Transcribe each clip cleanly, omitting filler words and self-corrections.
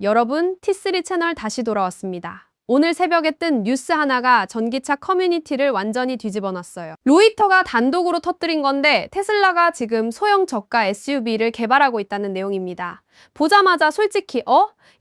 여러분, T3 채널 다시 돌아왔습니다. 오늘 새벽에 뜬 뉴스 하나가 전기차 커뮤니티를 완전히 뒤집어 놨어요. 로이터가 단독으로 터뜨린 건데 테슬라가 지금 소형 저가 SUV를 개발하고 있다는 내용입니다. 보자마자 솔직히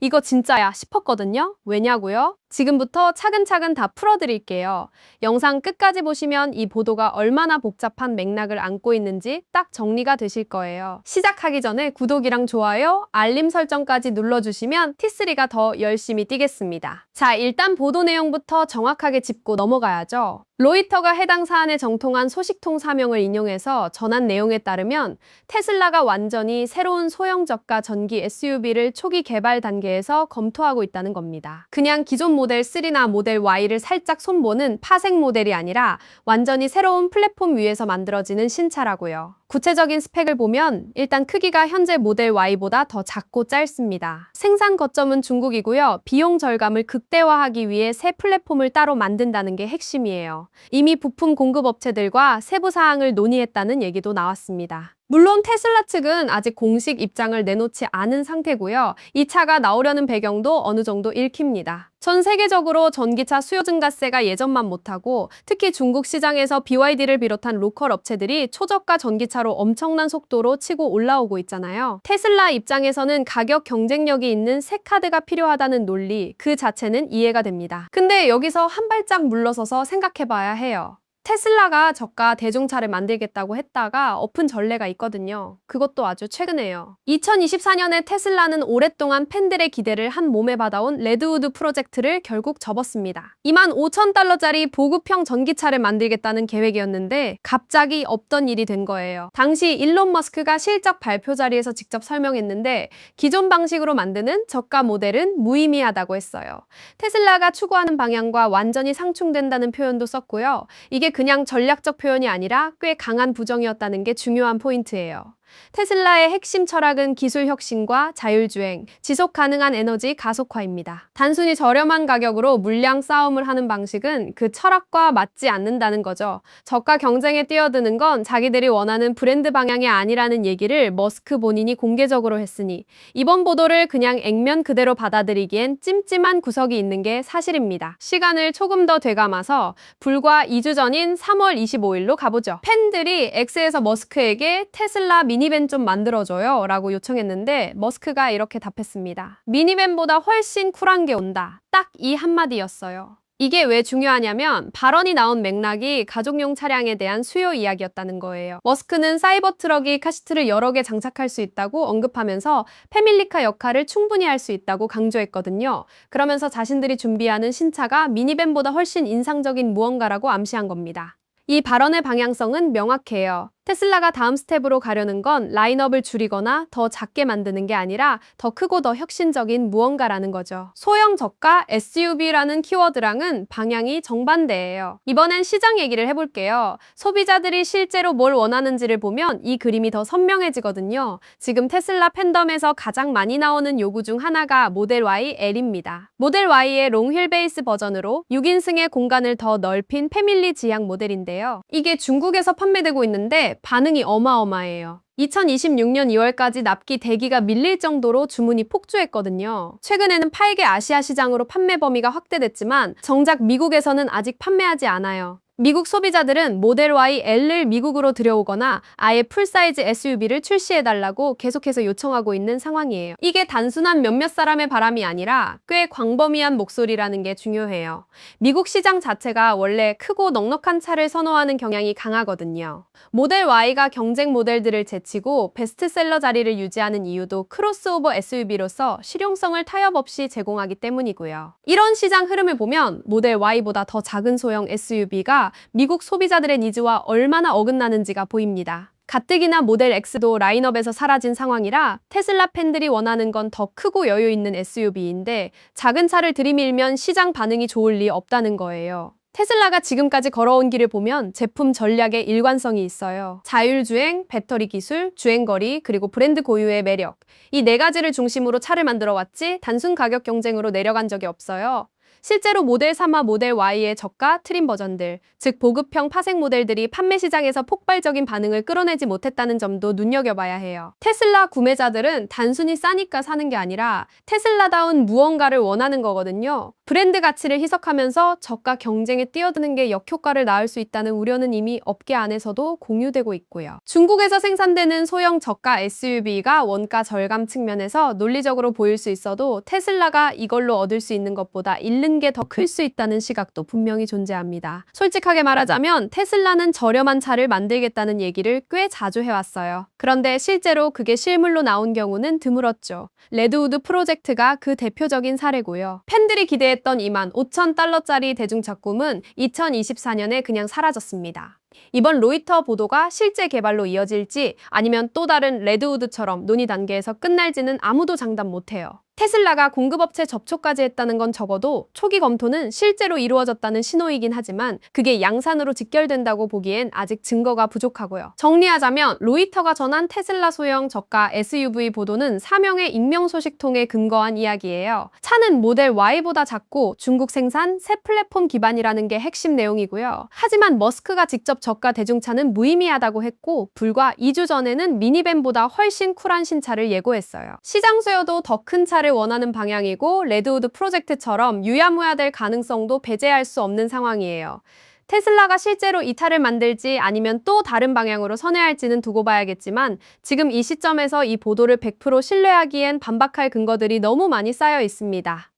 이거 진짜야 싶었거든요. 왜냐고요? 지금부터 차근차근 다 풀어드릴게요. 영상 끝까지 보시면 이 보도가 얼마나 복잡한 맥락을 안고 있는지 딱 정리가 되실 거예요. 시작하기 전에 구독이랑 좋아요, 알림 설정까지 눌러주시면 T3가 더 열심히 뛰겠습니다. 자, 일단 보도 내용부터 정확하게 짚고 넘어가야죠. 로이터가 해당 사안에 정통한 소식통 사명을 인용해서 전한 내용에 따르면 테슬라가 완전히 새로운 소형 저가 전기 SUV를 초기 개발 단계에서 검토하고 있다는 겁니다. 그냥 기존 모델 3나 모델 Y를 살짝 손보는 파생 모델이 아니라 완전히 새로운 플랫폼 위에서 만들어지는 신차라고요. 구체적인 스펙을 보면 일단 크기가 현재 모델 Y보다 더 작고 짧습니다. 생산 거점은 중국이고요. 비용 절감을 극대화하기 위해 새 플랫폼을 따로 만든다는 게 핵심이에요. 이미 부품 공급 업체들과 세부 사항을 논의했다는 얘기도 나왔습니다. 물론 테슬라 측은 아직 공식 입장을 내놓지 않은 상태고요. 이 차가 나오려는 배경도 어느 정도 읽힙니다. 전 세계적으로 전기차 수요 증가세가 예전만 못하고 특히 중국 시장에서 BYD를 비롯한 로컬 업체들이 초저가 전기차로 엄청난 속도로 치고 올라오고 있잖아요. 테슬라 입장에서는 가격 경쟁력이 있는 새 카드가 필요하다는 논리 그 자체는 이해가 됩니다. 근데 여기서 한 발짝 물러서서 생각해봐야 해요. 테슬라가 저가 대중차를 만들겠다고 했다가 엎은 전례가 있거든요. 그것도 아주 최근에요. 2024년에 테슬라는 오랫동안 팬들의 기대를 한 몸에 받아온 레드우드 프로젝트를 결국 접었습니다. 25,000달러짜리 보급형 전기차를 만들겠다는 계획이었는데 갑자기 없던 일이 된 거예요. 당시 일론 머스크가 실적 발표 자리에서 직접 설명했는데 기존 방식으로 만드는 저가 모델은 무의미하다고 했어요. 테슬라가 추구하는 방향과 완전히 상충된다는 표현도 썼고요. 이게 그냥 전략적 표현이 아니라 꽤 강한 부정이었다는 게 중요한 포인트예요. 테슬라의 핵심 철학은 기술 혁신과 자율주행, 지속 가능한 에너지 가속화입니다. 단순히 저렴한 가격으로 물량 싸움을 하는 방식은 그 철학과 맞지 않는다는 거죠. 저가 경쟁에 뛰어드는 건 자기들이 원하는 브랜드 방향이 아니라는 얘기를 머스크 본인이 공개적으로 했으니 이번 보도를 그냥 액면 그대로 받아들이기엔 찜찜한 구석이 있는 게 사실입니다. 시간을 조금 더 되감아서 불과 2주 전인 3월 25일로 가보죠. 팬들이 X에서 머스크에게 테슬라 미니밴 좀 만들어줘요 라고 요청했는데 머스크가 이렇게 답했습니다. 미니밴보다 훨씬 쿨한 게 온다. 딱 이 한마디였어요. 이게 왜 중요하냐면 발언이 나온 맥락이 가족용 차량에 대한 수요 이야기였다는 거예요. 머스크는 사이버 트럭이 카시트를 여러 개 장착할 수 있다고 언급하면서 패밀리카 역할을 충분히 할 수 있다고 강조했거든요. 그러면서 자신들이 준비하는 신차가 미니밴보다 훨씬 인상적인 무언가라고 암시한 겁니다. 이 발언의 방향성은 명확해요. 테슬라가 다음 스텝으로 가려는 건 라인업을 줄이거나 더 작게 만드는 게 아니라 더 크고 더 혁신적인 무언가라는 거죠. 소형 저가 SUV라는 키워드랑은 방향이 정반대예요. 이번엔 시장 얘기를 해볼게요. 소비자들이 실제로 뭘 원하는지를 보면 이 그림이 더 선명해지거든요. 지금 테슬라 팬덤에서 가장 많이 나오는 요구 중 하나가 모델 Y L입니다. 모델 Y의 롱휠 베이스 버전으로 6인승의 공간을 더 넓힌 패밀리 지향 모델인데요. 이게 중국에서 판매되고 있는데 반응이 어마어마해요. 2026년 2월까지 납기 대기가 밀릴 정도로 주문이 폭주했거든요. 최근에는 8개 아시아 시장으로 판매 범위가 확대됐지만 정작 미국에서는 아직 판매하지 않아요. 미국 소비자들은 모델 Y L을 미국으로 들여오거나 아예 풀사이즈 SUV를 출시해달라고 계속해서 요청하고 있는 상황이에요. 이게 단순한 몇몇 사람의 바람이 아니라 꽤 광범위한 목소리라는 게 중요해요. 미국 시장 자체가 원래 크고 넉넉한 차를 선호하는 경향이 강하거든요. 모델 Y가 경쟁 모델들을 제치고 베스트셀러 자리를 유지하는 이유도 크로스오버 SUV로서 실용성을 타협 없이 제공하기 때문이고요. 이런 시장 흐름을 보면 모델 Y보다 더 작은 소형 SUV가 미국 소비자들의 니즈와 얼마나 어긋나는지가 보입니다. 가뜩이나 모델 X도 라인업에서 사라진 상황이라 테슬라 팬들이 원하는 건 더 크고 여유 있는 SUV인데 작은 차를 들이밀면 시장 반응이 좋을 리 없다는 거예요. 테슬라가 지금까지 걸어온 길을 보면 제품 전략에 일관성이 있어요. 자율주행, 배터리 기술, 주행거리, 그리고 브랜드 고유의 매력. 이 네 가지를 중심으로 차를 만들어 왔지 단순 가격 경쟁으로 내려간 적이 없어요. 실제로 모델 3와 모델 Y의 저가 트림 버전들, 즉 보급형 파생 모델들이 판매 시장에서 폭발적인 반응을 끌어내지 못했다는 점도 눈여겨봐야 해요. 테슬라 구매자들은 단순히 싸니까 사는 게 아니라 테슬라다운 무언가를 원하는 거거든요. 브랜드 가치를 희석하면서 저가 경쟁에 뛰어드는 게 역효과를 낳을 수 있다는 우려는 이미 업계 안에서도 공유되고 있고요. 중국에서 생산되는 소형 저가 SUV가 원가 절감 측면에서 논리적으로 보일 수 있어도 테슬라가 이걸로 얻을 수 있는 것보다 잃는 게 더 클 수 있다는 시각도 분명히 존재합니다. 솔직하게 말하자면 테슬라는 저렴한 차를 만들겠다는 얘기를 꽤 자주 해왔어요. 그런데 실제로 그게 실물로 나온 경우는 드물었죠. 레드우드 프로젝트가 그 대표적인 사례고요. 팬들이 기대했던 25,000달러짜리 대중차 꿈은 2024년에 그냥 사라졌습니다. 이번 로이터 보도가 실제 개발로 이어질지 아니면 또 다른 레드우드처럼 논의 단계에서 끝날지는 아무도 장담 못해요. 테슬라가 공급업체 접촉까지 했다는 건 적어도 초기 검토는 실제로 이루어졌다는 신호이긴 하지만 그게 양산으로 직결된다고 보기엔 아직 증거가 부족하고요. 정리하자면 로이터가 전한 테슬라 소형 저가 SUV 보도는 사명의 익명 소식통에 근거한 이야기예요. 차는 모델 Y보다 작고 중국 생산 새 플랫폼 기반이라는 게 핵심 내용이고요. 하지만 머스크가 직접 저가 대중차는 무의미하다고 했고 불과 2주 전에는 미니밴보다 훨씬 쿨한 신차를 예고했어요. 시장 수요도 더 큰 차를 원하는 방향이고 레드우드 프로젝트처럼 유야무야될 가능성도 배제할 수 없는 상황이에요. 테슬라가 실제로 이 차를 만들지 아니면 또 다른 방향으로 선회할지는 두고 봐야겠지만 지금 이 시점에서 이 보도를 100% 신뢰하기엔 반박할 근거들이 너무 많이 쌓여 있습니다.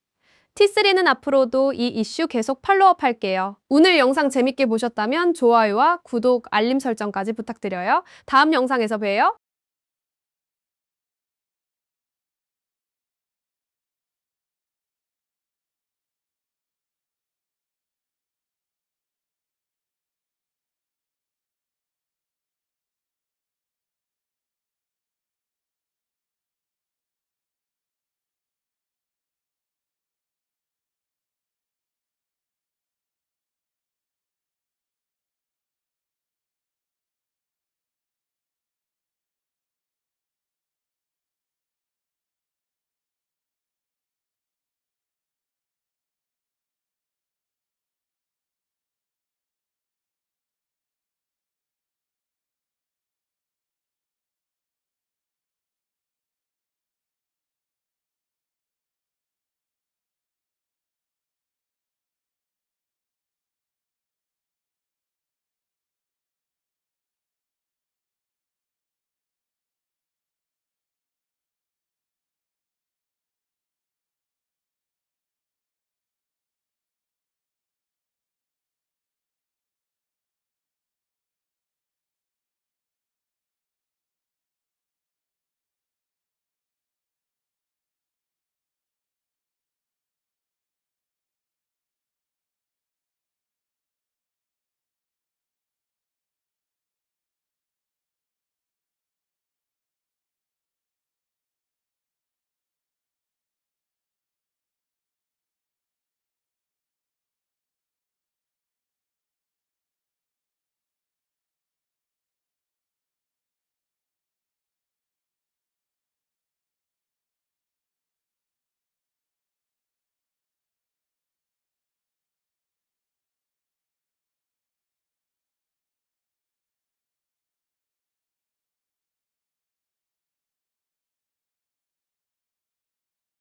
T3는 앞으로도 이 이슈 계속 팔로우업 할게요. 오늘 영상 재밌게 보셨다면 좋아요와 구독, 알림 설정까지 부탁드려요. 다음 영상에서 봬요.